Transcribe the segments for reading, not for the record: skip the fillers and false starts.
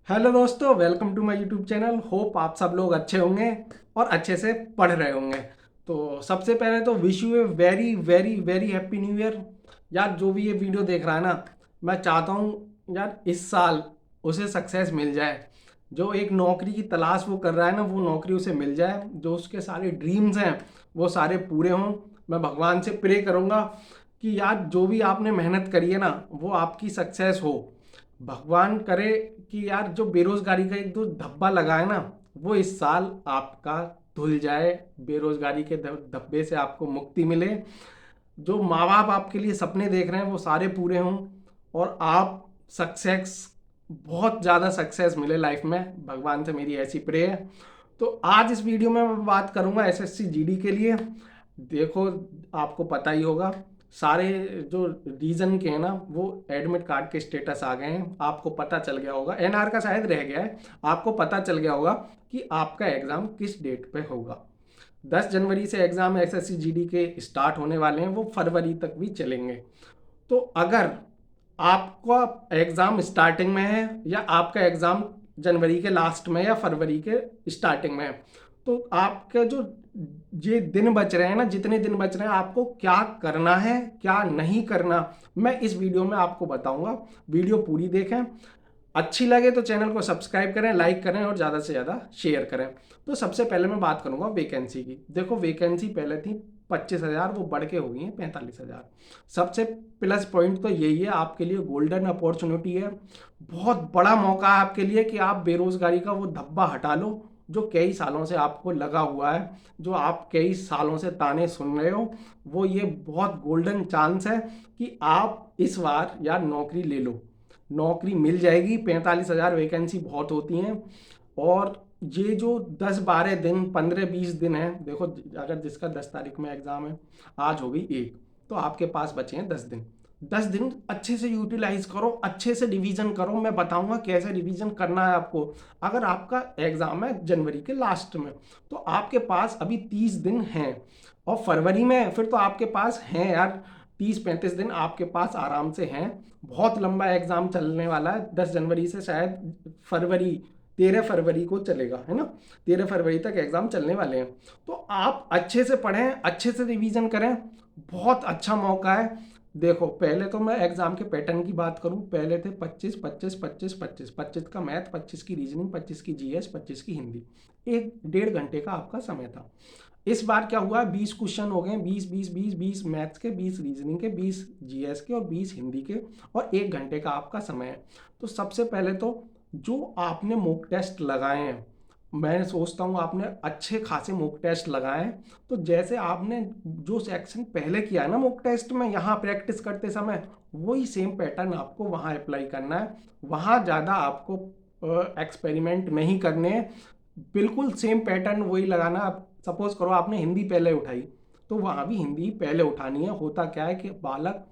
Hello दोस्तों, welcome to my YouTube channel. Hope आप सब लोग अच्छे होंगे और अच्छे से पढ़ रहे होंगे। तो सबसे पहले तो wish U a very very very happy new year. यार जो भी ये वीडियो देख रहा है ना, मैं चाहता हूँ यार इस साल उसे सक्सेस मिल जाए। जो एक नौकरी की तलाश वो कर रहा है ना, वो नौकरी उसे मिल जाए। जो उसके सारे ड्रीम्स हैं वो सारे पूरे हों। मैं भगवान से प्रे करूँगा कि यार जो भी आपने मेहनत करी है ना, वो आपकी सक्सेस हो। भगवान करे कि यार जो बेरोजगारी का एक जो धब्बा लगा है ना, वो इस साल आपका धुल जाए। बेरोजगारी के धब्बे से आपको मुक्ति मिले। जो माँ बाप आपके लिए सपने देख रहे हैं वो सारे पूरे हों और आप सक्सेस, बहुत ज़्यादा सक्सेस मिले लाइफ में। भगवान से मेरी ऐसी प्रे है। तो आज इस वीडियो में मैं बात करूंगा एसएससी जीडी के लिए। देखो, आपको पता ही होगा सारे जो रीजन के हैं ना, वो एडमिट कार्ड के स्टेटस आ गए हैं। आपको पता चल गया होगा, एनआर का शायद रह गया है। आपको पता चल गया होगा कि आपका एग्ज़ाम किस डेट पे होगा। 10 जनवरी से एग्ज़ाम एसएससी जीडी के स्टार्ट होने वाले हैं, वो फरवरी तक भी चलेंगे। तो अगर आपका एग्ज़ाम स्टार्टिंग में है या आपका एग्ज़ाम जनवरी के लास्ट में या फरवरी के स्टार्टिंग में है, तो आपके जो ये दिन बच रहे हैं ना, जितने दिन बच रहे हैं, आपको क्या करना है क्या नहीं करना, मैं इस वीडियो में आपको बताऊंगा। वीडियो पूरी देखें। अच्छी लगे तो चैनल को सब्सक्राइब करें, लाइक करें और ज़्यादा से ज़्यादा शेयर करें। तो सबसे पहले मैं बात करूंगा वैकेंसी की। देखो, वैकेंसी पहले थी 25,000, वो बढ़ के हो गई है 45,000। सबसे प्लस पॉइंट तो यही है, आपके लिए गोल्डन अपॉर्चुनिटी है। बहुत बड़ा मौका है आपके लिए कि आप बेरोजगारी का वो धब्बा हटा लो जो कई सालों से आपको लगा हुआ है। जो आप कई सालों से ताने सुन रहे हो, वो ये बहुत गोल्डन चांस है कि आप इस बार यार नौकरी ले लो। नौकरी मिल जाएगी। 45,000 वैकेंसी बहुत होती हैं। और ये जो 10-12 दिन 15-20 दिन है, देखो अगर जिसका 10 तारीख में एग्ज़ाम है, आज हो गई 1, तो आपके पास बचे हैं 10 दिन। 10 दिन अच्छे से यूटिलाइज करो, अच्छे से रिवीजन करो। मैं बताऊंगा कैसे रिवीजन करना है आपको। अगर आपका एग्ज़ाम है जनवरी के लास्ट में, तो आपके पास अभी 30 दिन हैं। और फरवरी में फिर तो आपके पास हैं यार 30-35 दिन आपके पास आराम से हैं। बहुत लंबा एग्ज़ाम चलने वाला है। 10 जनवरी से शायद फरवरी, 13 फरवरी को चलेगा, है ना। 13 फरवरी तक एग्ज़ाम चलने वाले हैं। तो आप अच्छे से पढ़ें, अच्छे से रिवीजन करें। बहुत अच्छा मौका है। देखो, पहले तो मैं एग्ज़ाम के पैटर्न की बात करूं, पहले थे 25 25 25 25, 25 का मैथ, 25 की रीजनिंग, 25 की जीएस, 25 की हिंदी। 1-1.5 घंटे का आपका समय था। इस बार क्या हुआ, 20 क्वेश्चन हो गए। 20 20 20 20 मैथ्स के, 20 रीजनिंग के, 20 जीएस के और 20 हिंदी के। और 1 घंटे का आपका समय है। तो सबसे पहले तो जो आपने मॉक टेस्ट लगाए हैं, मैं सोचता हूँ आपने अच्छे खासे मॉक टेस्ट लगाए हैं। तो जैसे आपने जो सेक्शन पहले किया है ना मॉक टेस्ट में, यहाँ प्रैक्टिस करते समय, वही सेम पैटर्न आपको वहाँ अप्लाई करना है। वहाँ ज़्यादा आपको एक्सपेरिमेंट नहीं करने हैं। बिल्कुल सेम पैटर्न वही लगाना। आप सपोज करो आपने हिंदी पहले उठाई, तो वहाँ भी हिंदी पहले उठानी है। होता क्या है कि बालक,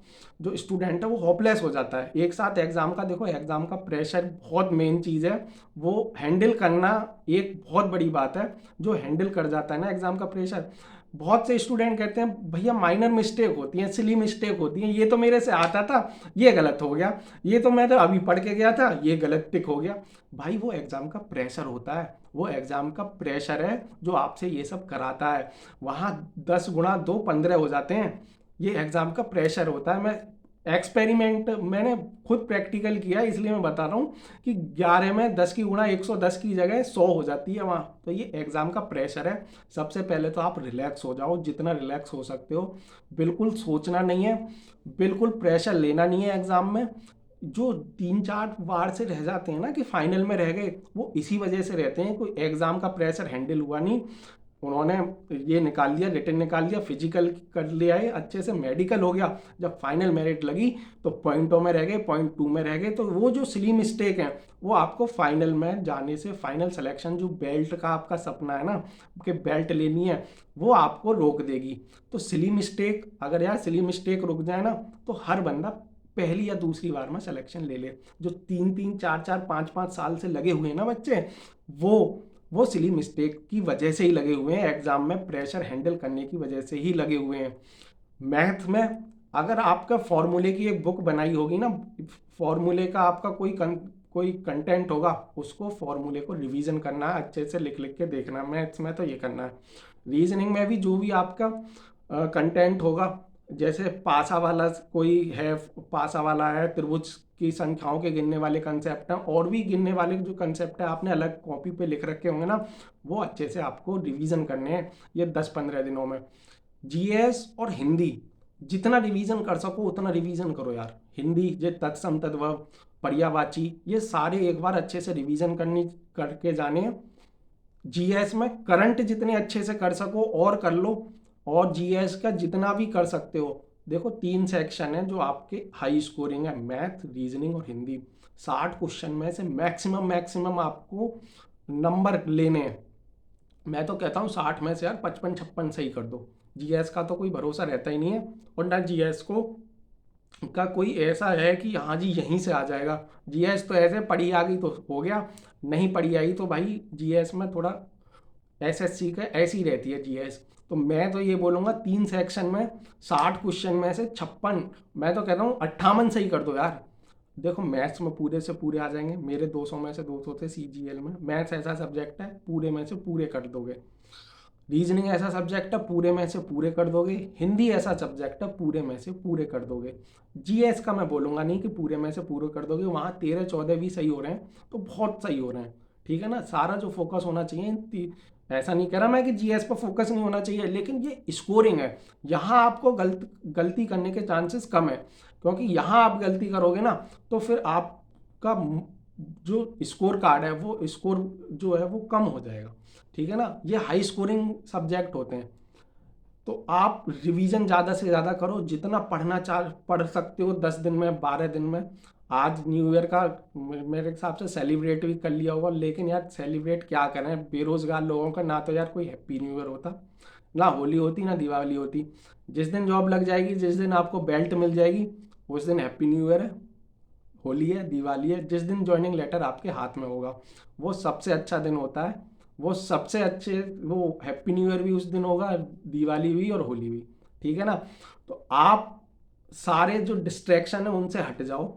जो स्टूडेंट है, वो होपलेस हो जाता है एक साथ एग्ज़ाम का। देखो, एग्ज़ाम का प्रेशर बहुत मेन चीज़ है। वो हैंडल करना एक बहुत बड़ी बात है। जो हैंडल कर जाता है ना एग्ज़ाम का प्रेशर, बहुत से स्टूडेंट कहते हैं भैया माइनर मिस्टेक होती है, सिली मिस्टेक होती है, ये तो मेरे से आता था, ये गलत हो गया, ये तो मैं तो अभी पढ़ के गया था, ये गलत टिक हो गया। भाई वो एग्ज़ाम का प्रेशर होता है। वो एग्ज़ाम का प्रेशर है जो आपसे ये सब कराता है। वहाँ 10 × 2 15 हो जाते हैं। ये एग्ज़ाम का प्रेशर होता है। मैं एक्सपेरिमेंट मैंने खुद प्रैक्टिकल किया, इसलिए मैं बता रहा हूँ कि 11 में 10 की गुणा 110 की जगह 100 हो जाती है वहाँ। तो ये एग्ज़ाम का प्रेशर है। सबसे पहले तो आप रिलैक्स हो जाओ, जितना रिलैक्स हो सकते हो। बिल्कुल सोचना नहीं है, बिल्कुल प्रेशर लेना नहीं है एग्ज़ाम में। जो 3-4 बार से रह जाते हैं ना कि फाइनल में रह गए, वो इसी वजह से रहते हैं। कोई एग्ज़ाम का प्रेशर हैंडल हुआ नहीं, उन्होंने ये निकाल लिया, रिटर्न निकाल लिया, फिजिकल कर लिया है अच्छे से, मेडिकल हो गया। जब फाइनल मेरिट लगी तो पॉइंटों में रह गए, पॉइंट 2 में रह गए। तो वो जो सिली मिस्टेक है, वो आपको फाइनल में जाने से, फाइनल सिलेक्शन, जो बेल्ट का आपका सपना है ना कि बेल्ट लेनी है, वो आपको रोक देगी। तो सिली मिस्टेक, अगर यार सिली मिस्टेक रुक जाए ना, तो हर बंदा पहली या दूसरी बार में सिलेक्शन ले ले। जो 3-3 4-4 5-5 साल से लगे हुए हैं ना बच्चे, वो सिली मिस्टेक की वजह से ही लगे हुए हैं। एग्जाम में प्रेशर हैंडल करने की वजह से ही लगे हुए हैं। मैथ में अगर आपका फॉर्मूले की एक बुक बनाई होगी ना, फॉर्मूले का आपका कोई कंटेंट होगा उसको फॉर्मूले को रिवीजन करना है, अच्छे से लिख लिख के देखना है। मैथ्स में तो ये करना है। रीजनिंग में भी जो भी आपका कंटेंट होगा, जैसे पासा वाला कोई है, पासा वाला है, त्रिभुज की संख्याओं के गिनने वाले कंसेप्ट हैं, और भी गिनने वाले जो कंसेप्ट है आपने अलग कॉपी पे लिख रखे होंगे ना, वो अच्छे से आपको रिवीजन करने हैं ये 10-15 दिनों में। जीएस और हिंदी जितना रिवीजन कर सको उतना रिवीजन करो यार। हिंदी जे तत्सम तद्भव, पर्यायवाची, ये सारे एक बार अच्छे से रिवीजन करके जाने। जीएस में करंट जितने अच्छे से कर सको और कर लो, और जीएस का जितना भी कर सकते हो। देखो 3 सेक्शन है जो आपके हाई स्कोरिंग है, मैथ, रीजनिंग और हिंदी। 60 क्वेश्चन में से मैक्सिमम आपको नंबर लेने हैं। मैं तो कहता हूँ 60 में से यार 55-56 सही कर दो। जीएस का तो कोई भरोसा रहता ही नहीं है, और ना जीएस को का कोई ऐसा है कि हाँ जी यहीं से आ जाएगा। जीएस तो ऐसे पढ़ी आ गई तो हो गया, नहीं पढ़ी आई तो भाई जीएस में थोड़ा एसएससी का ऐसी रहती है जीएस। तो मैं तो ये बोलूँगा 3 सेक्शन में 60 क्वेश्चन में से 56, मैं तो कहता हूँ 58 सही कर दो यार। देखो मैथ्स में पूरे से पूरे आ जाएंगे, मेरे 200 में से 200 थे सीजीएल में। मैथ्स ऐसा सब्जेक्ट है पूरे में से पूरे कर दोगे। रीजनिंग ऐसा सब्जेक्ट है पूरे में से पूरे कर दोगे। हिंदी ऐसा सब्जेक्ट है पूरे में से पूरे कर दोगे। जीएस का मैं बोलूँगा नहीं कि पूरे में से पूरे कर दोगे, वहाँ 13-14 भी सही हो रहे हैं तो बहुत सही हो रहे हैं। ठीक है ना, सारा जो फोकस होना चाहिए, ऐसा नहीं कह रहा मैं कि जीएस पर फोकस नहीं होना चाहिए, लेकिन ये स्कोरिंग है, यहाँ आपको गलती करने के चांसेस कम है। क्योंकि यहाँ आप गलती करोगे ना तो फिर आपका जो स्कोर कार्ड है वो स्कोर जो है वो कम हो जाएगा। ठीक है ना, ये हाई स्कोरिंग सब्जेक्ट होते हैं। तो आप रिवीजन ज़्यादा से ज़्यादा करो, जितना पढ़ सकते हो 10 दिन में, 12 दिन में। आज न्यू ईयर का मेरे हिसाब से सेलिब्रेट भी कर लिया होगा, लेकिन यार सेलिब्रेट क्या करें, बेरोजगार लोगों का ना तो यार कोई हैप्पी न्यू ईयर होता, ना होली होती, ना दिवाली होती। जिस दिन जॉब लग जाएगी, जिस दिन आपको बेल्ट मिल जाएगी, उस दिन हैप्पी न्यू ईयर है, होली है, दिवाली है। जिस दिन ज्वाइनिंग लेटर आपके हाथ में होगा वो सबसे अच्छा दिन होता है। वो सबसे अच्छे, वो हैप्पी न्यू ईयर भी उस दिन होगा, दिवाली भी और होली भी। ठीक है ना, तो आप सारे जो डिस्ट्रैक्शन है उनसे हट जाओ,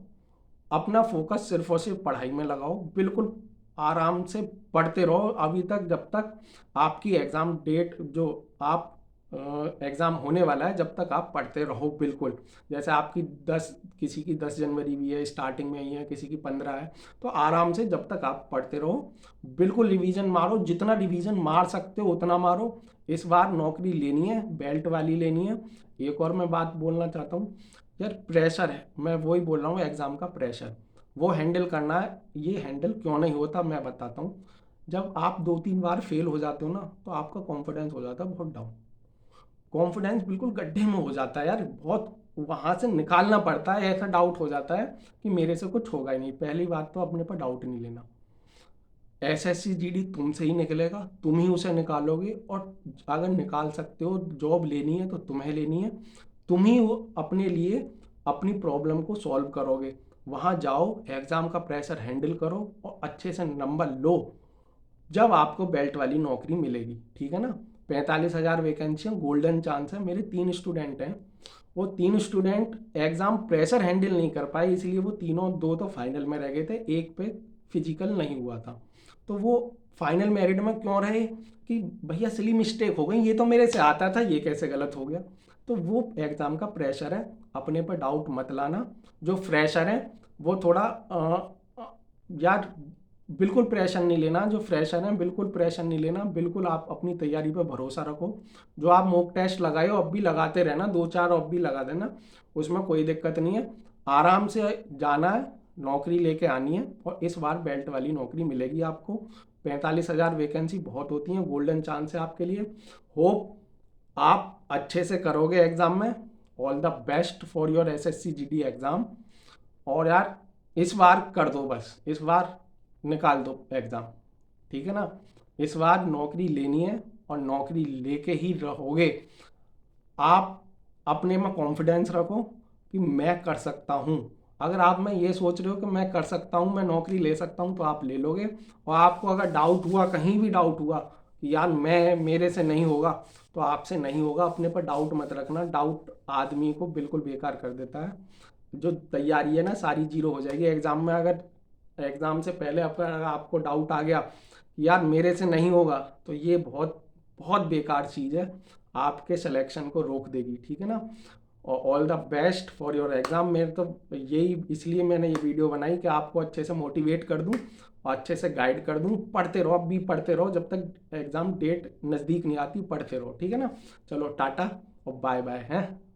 अपना फोकस सिर्फ और सिर्फ पढ़ाई में लगाओ, बिल्कुल आराम से पढ़ते रहो अभी तक, जब तक आपकी एग्ज़ाम डेट जो आप एग्ज़ाम होने वाला है, जब तक आप पढ़ते रहो बिल्कुल। जैसे आपकी 10, किसी की 10 जनवरी भी है, स्टार्टिंग में ही है, किसी की 15 है, तो आराम से जब तक आप पढ़ते रहो बिल्कुल रिवीजन मारो, जितना रिवीजन मार सकते हो उतना मारो। इस बार नौकरी लेनी है, बेल्ट वाली लेनी है। एक और मैं बात बोलना चाहता हूँ यार, प्रेशर है, मैं वही बोल रहा हूँ, एग्ज़ाम का प्रेशर वो हैंडल करना है। ये हैंडल क्यों नहीं होता मैं बताता हूँ। जब आप 2-3 बार फेल हो जाते हो ना तो आपका कॉन्फिडेंस हो जाता है बहुत डाउन, कॉन्फिडेंस बिल्कुल गड्ढे में हो जाता है यार, बहुत वहाँ से निकालना पड़ता है। ऐसा डाउट हो जाता है कि मेरे से कुछ होगा ही नहीं। पहली बात तो अपने पर डाउट नहीं लेना, एसएससी जीडी तुमसे ही निकलेगा, तुम ही उसे निकालोगे, और अगर निकाल सकते हो, जॉब लेनी है तो तुम्हें लेनी है, तुम ही वो अपने लिए अपनी प्रॉब्लम को सॉल्व करोगे। वहाँ जाओ, एग्ज़ाम का प्रेशर हैंडल करो और अच्छे से नंबर लो, जब आपको बेल्ट वाली नौकरी मिलेगी। ठीक है ना, 45,000 वैकेंसी, गोल्डन चांस है। मेरे 3 स्टूडेंट हैं, वो 3 स्टूडेंट एग्ज़ाम प्रेशर हैंडल नहीं कर पाए, इसलिए वो तीनों, 2 तो फाइनल में रह गए थे, एक पे फिजिकल नहीं हुआ था। तो वो फाइनल मेरिट में क्यों रहे कि भैया सिली मिस्टेक हो गई, ये तो मेरे से आता था, ये कैसे गलत हो गया। तो वो एग्ज़ाम का प्रेशर है, अपने पर डाउट मत लाना। जो फ्रेशर है वो थोड़ा यार बिल्कुल प्रेशर नहीं लेना, जो फ्रेशर हैं बिल्कुल प्रेशर नहीं लेना, बिल्कुल आप अपनी तैयारी पर भरोसा रखो। जो आप मॉक टेस्ट लगाए हो अब भी लगाते रहना, 2-4 अब भी लगा देना, उसमें कोई दिक्कत नहीं है। आराम से जाना है, नौकरी लेके आनी है, और इस बार बेल्ट वाली नौकरी मिलेगी आपको। 45,000 वैकेंसी बहुत होती हैं, गोल्डन चांस है आपके लिए। होप आप अच्छे से करोगे एग्ज़ाम में। All the best for your SSC GD exam. और यार इस बार कर दो, बस इस बार निकाल दो एग्ज़ाम। ठीक है ना, इस बार नौकरी लेनी है और नौकरी लेके ही रहोगे। आप अपने में कॉन्फिडेंस रखो कि मैं कर सकता हूँ। अगर आप में ये सोच रहे हो कि मैं कर सकता हूँ, मैं नौकरी ले सकता हूँ, तो आप ले लोगे। और आपको अगर डाउट हुआ, कहीं भी डाउट हुआ कि यार मेरे से नहीं होगा, तो आपसे नहीं होगा, अपने पर डाउट मत रखना। डाउट आदमी को बिल्कुल बेकार कर देता है। जो तैयारी है ना सारी जीरो हो जाएगी एग्ज़ाम में। अगर एग्ज़ाम से पहले अगर आपको डाउट आ गया कि यार मेरे से नहीं होगा, तो ये बहुत बहुत बेकार चीज़ है, आपके सिलेक्शन को रोक देगी, ठीक है ना। और all the best for your exam. मेरे तो यही, इसलिए मैंने ये वीडियो बनाई कि आपको अच्छे से मोटिवेट कर दूं और अच्छे से गाइड कर दूं। पढ़ते रहो, अब भी पढ़ते रहो, जब तक एग्ज़ाम डेट नज़दीक नहीं आती पढ़ते रहो, ठीक है ना। चलो टाटा और बाय बाय हैं।